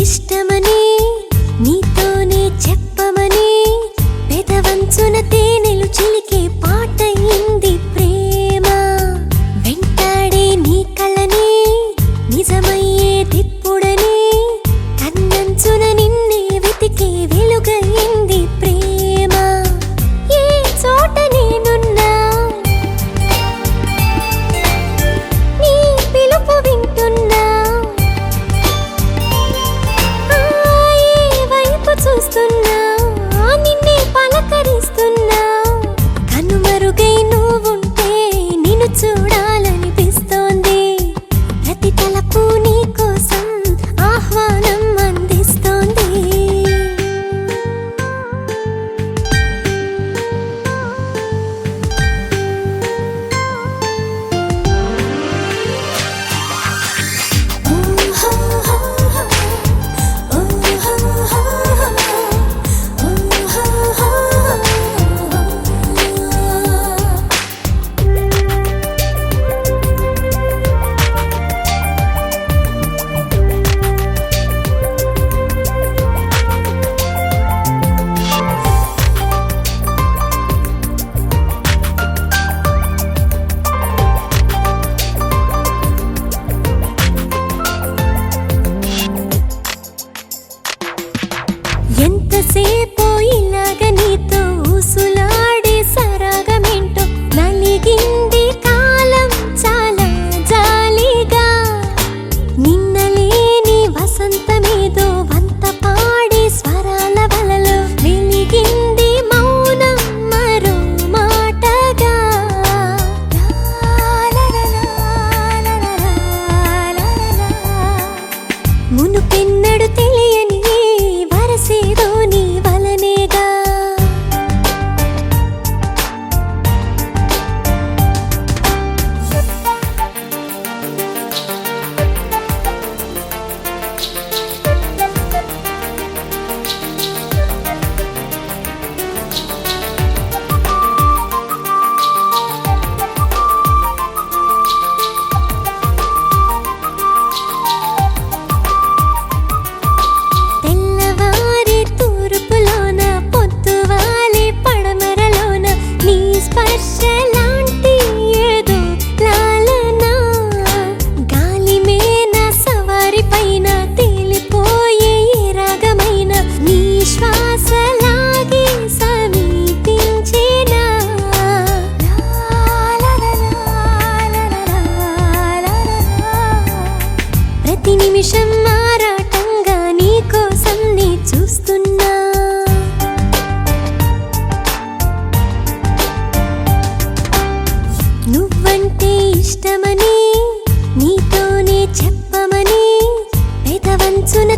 ఇష్టమని నీతోనే చెప్పమని పెదవంచున తేనెలు చిలికే పాటయింది ప్రేమ వెంటాడే నీ కళ్ళని నిజమయ్యే దిప్పుడని కన్నంచున నిన్నే వెతికే వెలుగయింది ప్రేమ ఏ చోట నేనున్నా నీ పిలుపు వింటున్నా చూస్తున్నా నిన్నే పలకరిస్తున్నా కనుమరుగై నువ్వుంటే నిన్ను చూడాలనిపిస్తోంది ప్రతి తలపు నీ కోసం ఆహ్వానం అందిస్తోంది ఎంతసేపో ఇలాగ నీతో ఊసులాడే సరాగమేంటో నలిగింది కాలం చాలా జాలిగా నిన్నలేని వసంతమేదో వంత పాడే స్వరాల వలలో వెలిగింది మౌనం మరో మాటగా మునుపెన్నడు తెలియని వరసేదో నీ వలనేగా ప్రతి నిమిషం మారాటంగా నీ కోసం నీ చూస్తున్నా నువ్వంటే ఇష్టమని నీతోనే చెప్పమని పెదవంచున